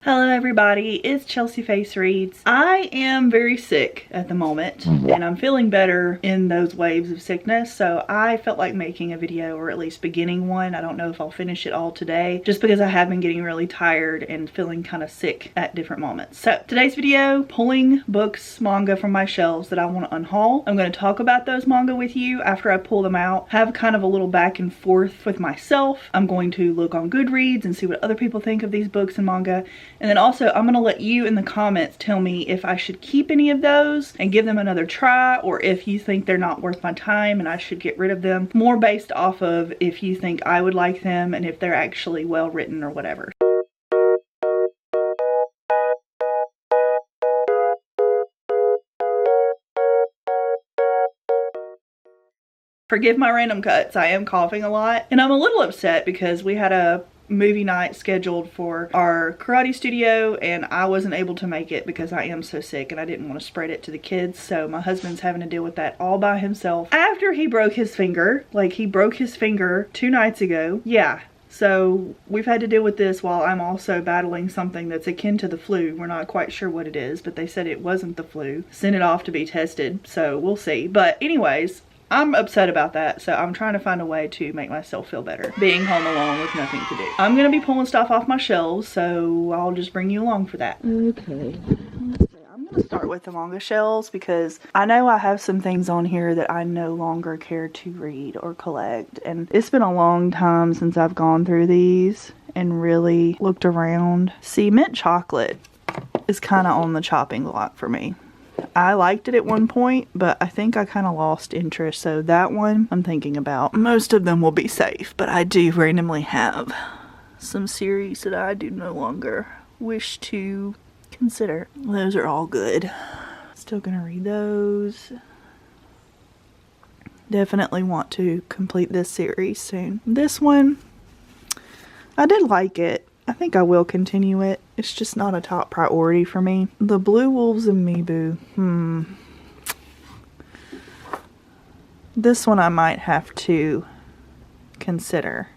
Hello everybody, it's Chelsea Face Reads. I am very sick at the moment and I'm feeling better in those waves of sickness, so I felt like making a video, or at least beginning one. I don't know if I'll finish it all today just because I have been getting really tired and feeling kind of sick at different moments. So today's video, pulling books, manga from my shelves that I want to unhaul. I'm going to talk about those manga with you after I pull them out, have kind of a little back and forth with myself. I'm going to look on Goodreads and see what other people think of these books and manga. And then also I'm going to let you in the comments tell me if I should keep any of those and give them another try, or if you think they're not worth my time and I should get rid of them. More based off of if you think I would like them and if they're actually well written or whatever. Forgive my random cuts, I am coughing a lot and I'm a little upset because we had a movie night scheduled for our karate studio and I wasn't able to make it because I am so sick and I didn't want to spread it to the kids. So my husband's having to deal with that all by himself after he broke his finger. Like, he broke his finger 2 nights ago. Yeah. So we've had to deal with this while I'm also battling something that's akin to the flu. We're not quite sure what it is, but they said it wasn't the flu. Sent it off to be tested, so we'll see. But anyways, I'm upset about that, so I'm trying to find a way to make myself feel better being home alone with nothing to do. I'm gonna be pulling stuff off my shelves, so I'll just bring you along for that. Okay. I'm gonna start with the manga shelves because I know I have some things on here that I no longer care to read or collect, and it's been a long time since I've gone through these and really looked around. See, mint chocolate is kind of on the chopping block for me. I liked it at one point, but I think I kind of lost interest, so that one I'm thinking about. Most of them will be safe, but I do randomly have some series that I do no longer wish to consider. Those are all good. Still gonna read those. Definitely want to complete this series soon. This one, I did like it. I think I will continue it. It's just not a top priority for me. The Blue Wolves and Mibu. This one I might have to consider.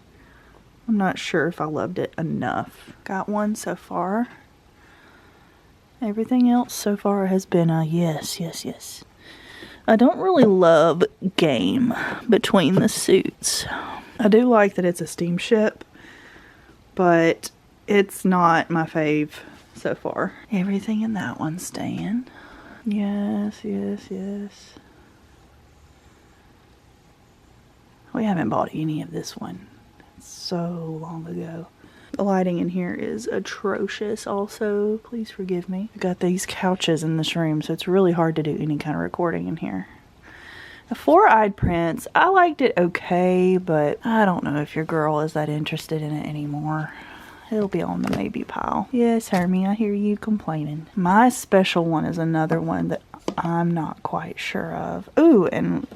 I'm not sure if I loved it enough. Got one so far. Everything else so far has been a yes, yes, yes. I don't really love game between the suits. I do like that it's a steamship, but it's not my fave so far. Everything in that one's staying. Yes, yes, yes. We haven't bought any of this one. It's so long ago. The lighting in here is atrocious also. Please forgive me. I've got these couches in this room, so it's really hard to do any kind of recording in here. The Four-Eyed Prince, I liked it okay, but I don't know if your girl is that interested in it anymore. It'll be on the maybe pile. Yes, Hermie, I hear you complaining. My special one is another one that I'm not quite sure of. Ooh, and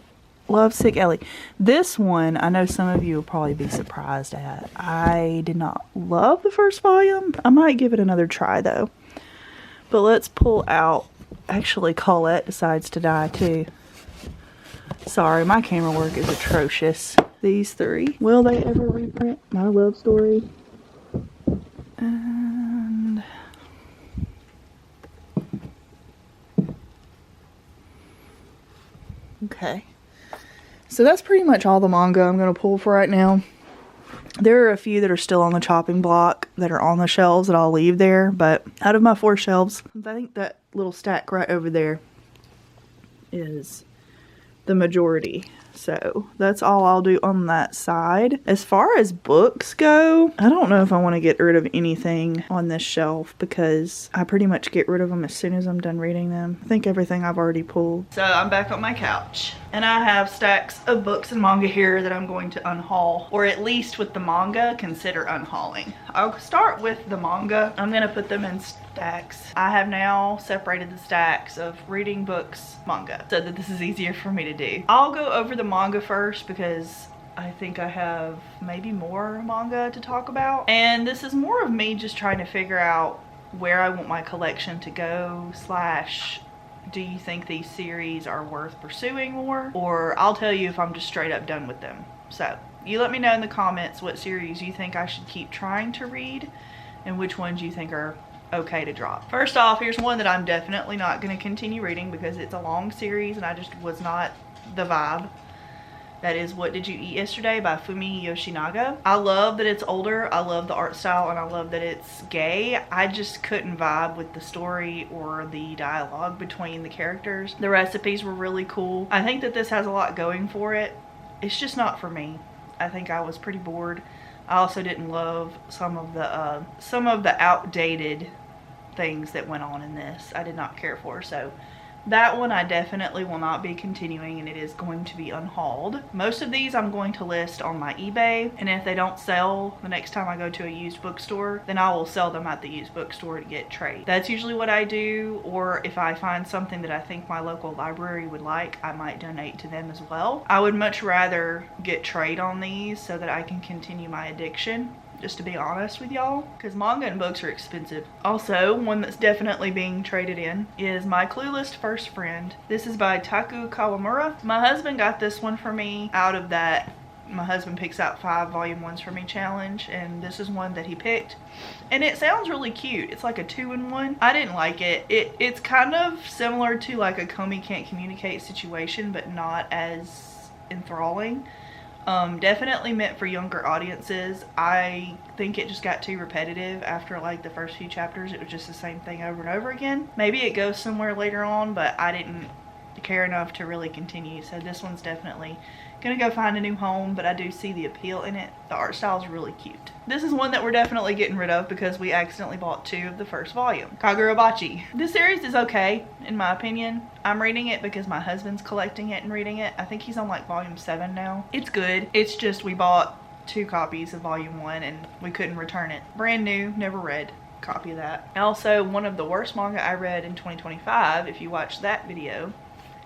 Lovesick Ellie. This one, I know some of you will probably be surprised at. I did not love the first volume. I might give it another try, though. But let's pull out... Actually, Colette decides to die, too. Sorry, my camera work is atrocious. These 3. Will they ever reprint my love story? And okay, so that's pretty much all the manga I'm going to pull for right now. There are a few that are still on the chopping block that are on the shelves that I'll leave there, but out of my 4 shelves, I think that little stack right over there is the majority. So that's all I'll do on that side. As far as books go, I don't know if I want to get rid of anything on this shelf because I pretty much get rid of them as soon as I'm done reading them. I think everything I've already pulled. So I'm back on my couch and I have stacks of books and manga here that I'm going to unhaul, or at least with the manga, consider unhauling. I'll start with the manga. I'm going to put them in stacks. I have now separated the stacks of reading books, manga, so that this is easier for me to do. I'll go over the manga first because I think I have maybe more manga to talk about. And this is more of me just trying to figure out where I want my collection to go, slash, do you think these series are worth pursuing more? Or I'll tell you if I'm just straight up done with them. So you let me know in the comments what series you think I should keep trying to read and which ones you think are okay to drop. First off, here's one that I'm definitely not going to continue reading because it's a long series and I just was not the vibe. That is What Did You Eat Yesterday by Fumi Yoshinaga. I love that it's older, I love the art style, and I love that it's gay. I just couldn't vibe with the story or the dialogue between the characters. The recipes were really cool. I think that this has a lot going for it. It's just not for me. I think I was pretty bored. I also didn't love some of the outdated things that went on in this. I did not care for, so that one I definitely will not be continuing, and it is going to be unhauled. Most of these I'm going to list on my eBay, and if they don't sell the next time I go to a used bookstore, then I will sell them at the used bookstore to get trade. That's usually what I do, or if I find something that I think my local library would like, I might donate to them as well. I would much rather get trade on these so that I can continue my addiction, just to be honest with y'all, because manga and books are expensive. Also, one that's definitely being traded in is My Clueless First Friend. This is by Taku Kawamura. My husband got this one for me out of that My Husband Picks Out 5 Volume 1s for Me challenge, and this is one that he picked. And it sounds really cute. It's like a 2-in-1. I didn't like it. It's kind of similar to like a Komi Can't Communicate situation, but not as enthralling. Definitely meant for younger audiences. I think it just got too repetitive after like the first few chapters. It was just the same thing over and over again. Maybe it goes somewhere later on, but I didn't care enough to really continue. So this one's definitely gonna go find a new home, but I do see the appeal in it. The art style is really cute. This is one that we're definitely getting rid of because we accidentally bought 2 of the first volume. Kagurabachi. This series is okay, in my opinion. I'm reading it because my husband's collecting it and reading it. I think he's on like volume 7 now. It's good. It's just we bought 2 copies of volume 1 and we couldn't return it. Brand new, never read. Copy of that. Also, one of the worst manga I read in 2025, if you watched that video,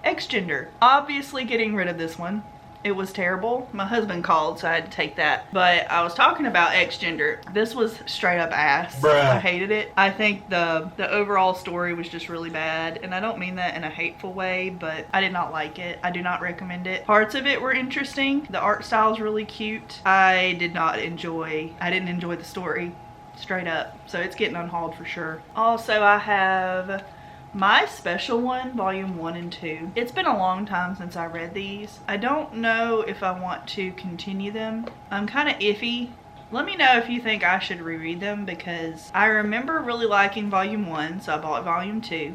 X-Gender. Obviously getting rid of this one. It was terrible. My husband called, so I had to take that. But I was talking about X-Gender. This was straight up ass. Bruh. I hated it. I think the overall story was just really bad. And I don't mean that in a hateful way, but I did not like it. I do not recommend it. Parts of it were interesting. The art style is really cute. I didn't enjoy the story. Straight up. So it's getting unhauled for sure. Also, I have My Special One, Volume 1 and 2. It's been a long time since I read these. I don't know if I want to continue them. I'm kind of iffy. Let me know if you think I should reread them, because I remember really liking Volume 1, so I bought Volume 2.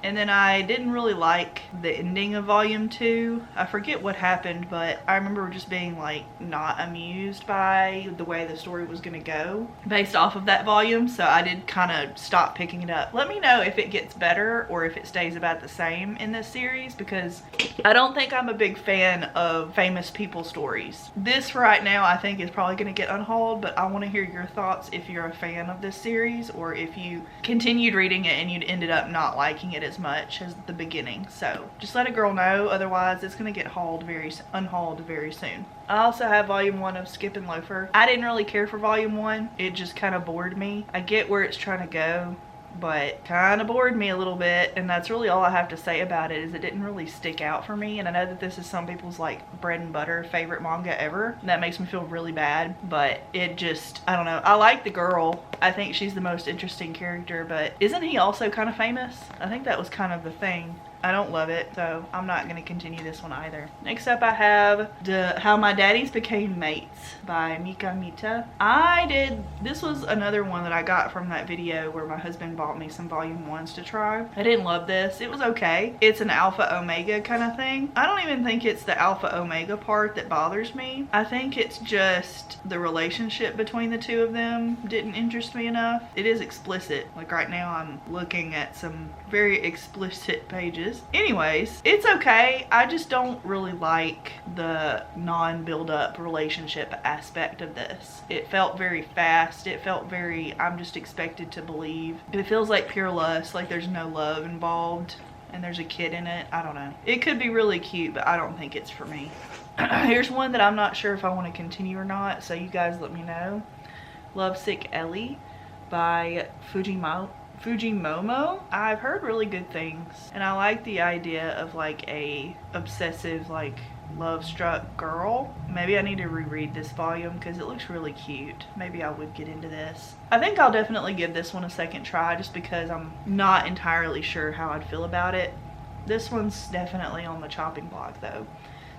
And then I didn't really like the ending of Volume 2. I forget what happened, but I remember just being like not amused by the way the story was gonna go based off of that volume, so I did kind of stop picking it up. Let me know if it gets better or if it stays about the same in this series, because I don't think I'm a big fan of famous people stories. This right now I think is probably gonna get unhauled, but I want to hear your thoughts if you're a fan of this series, or if you continued reading it and you ended up not liking it as much as the beginning. So just let a girl know, otherwise it's gonna get unhauled very soon. I also have Volume 1 of Skip and Loafer. I didn't really care for Volume 1. It just kind of bored me. I get where it's trying to go, but kind of bored me a little bit, and that's really all I have to say about it. Is it didn't really stick out for me, and I know that this is some people's like bread and butter favorite manga ever, and that makes me feel really bad, but it just, I don't know. I like the girl. I think she's the most interesting character, but isn't he also kind of famous? I think that was kind of the thing. I don't love it, so I'm not going to continue this one either. Next up I have How My Daddies Became Mates by Mika Mita. This was another one that I got from that video where my husband bought me some Volume 1s to try. I didn't love this. It was okay. It's an alpha omega kind of thing. I don't even think it's the alpha omega part that bothers me. I think it's just the relationship between the two of them didn't interest me enough. It is explicit. Like right now I'm looking at some very explicit pages. Anyways, it's okay. I just don't really like the non-build-up relationship aspect of this. It felt very fast. It felt very, I'm just expected to believe. It feels like pure lust, like there's no love involved and there's a kid in it. I don't know. It could be really cute, but I don't think it's for me. Here's one that I'm not sure if I want to continue or not, so you guys let me know. Lovesick Ellie by Fujimomo. I've heard really good things, and I like the idea of like a obsessive like Love Struck Girl. Maybe I need to reread this volume because it looks really cute. Maybe I would get into this. I think I'll definitely give this one a second try just because I'm not entirely sure how I'd feel about it. This one's definitely on the chopping block though.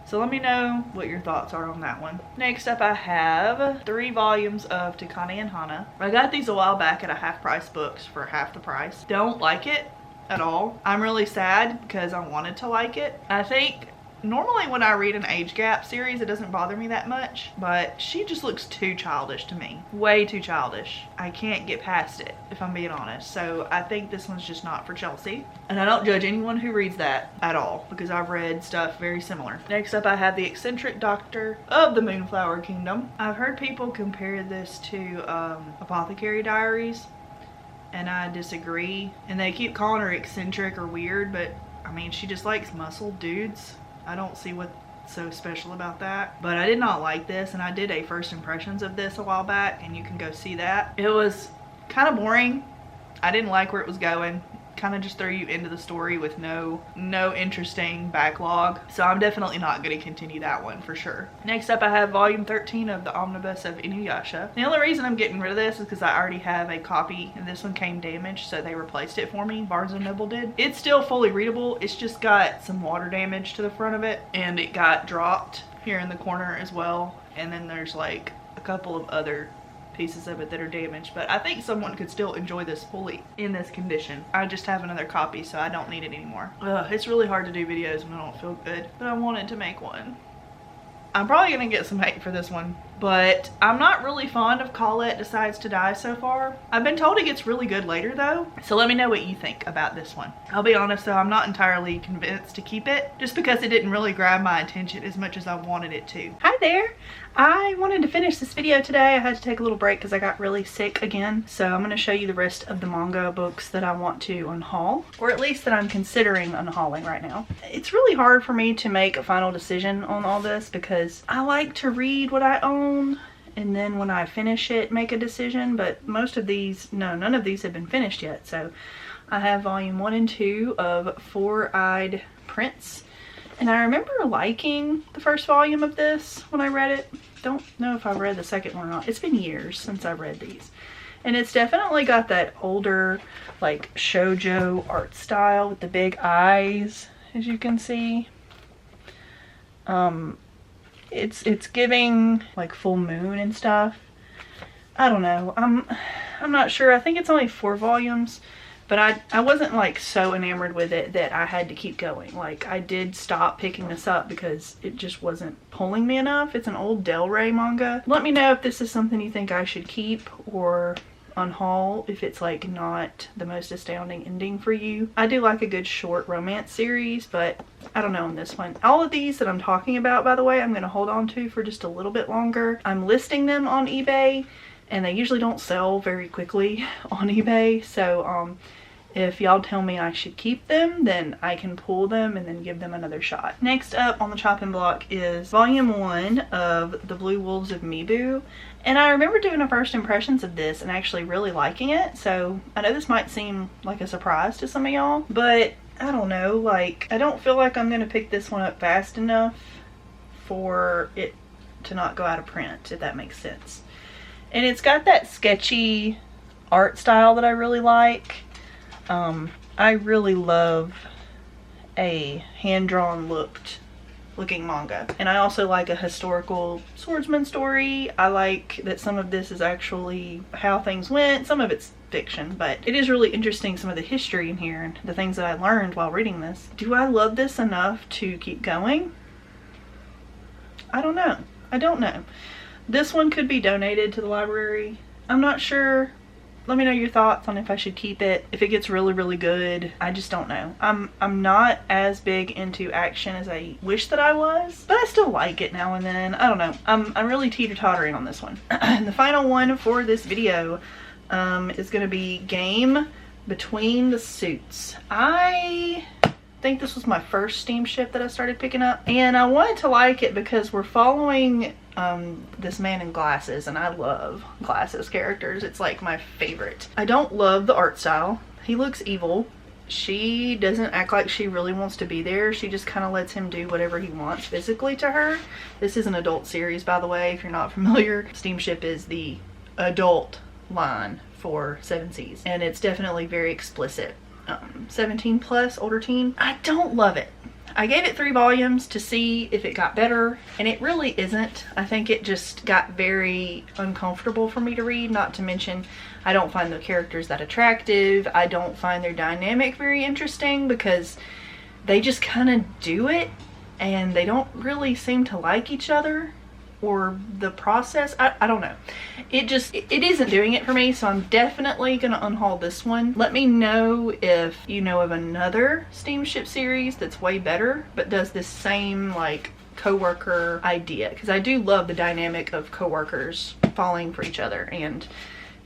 So let me know what your thoughts are on that one. Next up I have 3 volumes of Takane and Hana. I got these a while back at a half price books for half the price. Don't like it at all. I'm really sad because I wanted to like it. I think normally when I read an age gap series, it doesn't bother me that much, but she just looks too childish to me. Way too childish. I can't get past it, if I'm being honest. So I think this one's just not for Chelsea. And I don't judge anyone who reads that at all, because I've read stuff very similar. Next up, I have The Eccentric Doctor of the Moonflower Kingdom. I've heard people compare this to Apothecary Diaries, and I disagree. And they keep calling her eccentric or weird, but I mean, she just likes muscle dudes. I don't see what's so special about that. But I did not like this, and I did a first impressions of this a while back, and you can go see that. It was kind of boring. I didn't like where it was going. Kind of just threw you into the story with no interesting backlog. So I'm definitely not going to continue that one for sure. Next up I have volume 13 of the Omnibus of Inuyasha. The only reason I'm getting rid of this is because I already have a copy and this one came damaged, so they replaced it for me. Barnes & Noble did. It's still fully readable. It's just got some water damage to the front of it, and it got dropped here in the corner as well. And then there's like a couple of other pieces of it that are damaged, but I think someone could still enjoy this fully in this condition. I just have another copy, so I don't need it anymore. It's really hard to do videos when I don't feel good, but I wanted to make one. I'm probably gonna get some hate for this one, but I'm not really fond of Colette Decides to Die so far. I've been told it gets really good later though, so let me know what you think about this one. I'll be honest though, I'm not entirely convinced to keep it, just because it didn't really grab my attention as much as I wanted it to. Hi there! I wanted to finish this video today. I had to take a little break because I got really sick again, so I'm going to show you the rest of the manga books that I want to unhaul, or at least that I'm considering unhauling right now. It's really hard for me to make a final decision on all this because I like to read what I own and then when I finish it make a decision, but most of these, none of these have been finished yet. So I have volume 1 and 2 of Four-Eyed Prince, and I remember liking the first volume of this when I read it. Don't know if I read the second one or not. It's been years since I read these, and it's definitely got that older like shoujo art style with the big eyes, as you can see. It's giving like full moon and stuff. I don't know. I'm not sure. I think it's only 4 volumes, but I wasn't like so enamored with it that I had to keep going. Like I did stop picking this up because it just wasn't pulling me enough. It's an old Del Rey manga. Let me know if this is something you think I should keep or unhaul if it's like not the most astounding ending for you. I do like a good short romance series, but I don't know on this one. All of these that I'm talking about, by the way, I'm going to hold on to for just a little bit longer. I'm listing them on eBay, and they usually don't sell very quickly on eBay, so if y'all tell me I should keep them, then I can pull them and then give them another shot. Next up on the chopping block is volume 1 of The Blue Wolves of Mibu. And I remember doing a first impressions of this and actually really liking it. So I know this might seem like a surprise to some of y'all, but I don't know, like I don't feel like I'm gonna pick this one up fast enough for it to not go out of print, if that makes sense. And it's got that sketchy art style that I really like. I really love a hand-drawn looking manga, and I also like a historical swordsman story. I like that some of this is actually how things went. Some of it's fiction, but it is really interesting, some of the history in here and the things that I learned while reading this. Do I love this enough to keep going? I don't know. I don't know. This one could be donated to the library. I'm not sure. Let me know your thoughts on if I should keep it. If it gets really, really good, I just don't know. I'm not as big into action as I wish that I was, but I still like it now and then. I don't know. I'm really teeter-tottering on this one. And the final one for this video is going to be Game Between the Suits. I think this was my first steamship that I started picking up, and I wanted to like it because we're following this man in glasses, and I love glasses characters. It's like my favorite. I don't love the art style. He looks evil. she doesn't act like she really wants to be there. She just kind of lets him do whatever he wants physically to her. This is an adult series, by the way, if you're not familiar. Steamship is the adult line for Seven Seas, and it's definitely very explicit. 17 plus, older teen. I don't love it. I gave it 3 volumes to see if it got better, and it really isn't. I think it just got very uncomfortable for me to read, not to mention I don't find the characters that attractive. I don't find their dynamic very interesting because they just kind of do it and they don't really seem to like each other or the process. I don't know. It isn't doing it for me, so I'm definitely gonna unhaul this one. Let me know if you know of another steamship series that's way better but does this same like co-worker idea, because I do love the dynamic of co-workers falling for each other and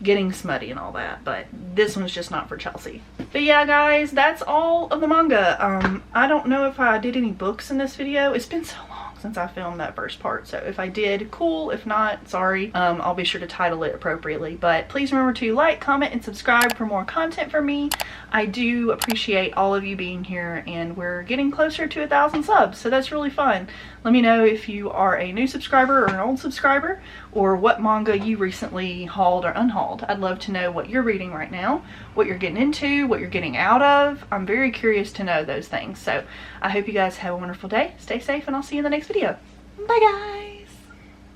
getting smutty and all that, but this one's just not for Chelsea. But yeah, guys, that's all of the manga. I don't know if I did any books in this video. It's been so long since I filmed that first part, so if I did, cool. If not, sorry. I'll be sure to title it appropriately, but please remember to like, comment, and subscribe for more content from me. I do appreciate all of you being here, and we're getting closer to 1,000 subs, so that's really fun. Let me know if you are a new subscriber or an old subscriber, or what manga you recently hauled or unhauled. I'd love to know what you're reading right now, what you're getting into, what you're getting out of. I'm very curious to know those things. So I hope you guys have a wonderful day. Stay safe, and I'll see you in the next video. Bye, guys.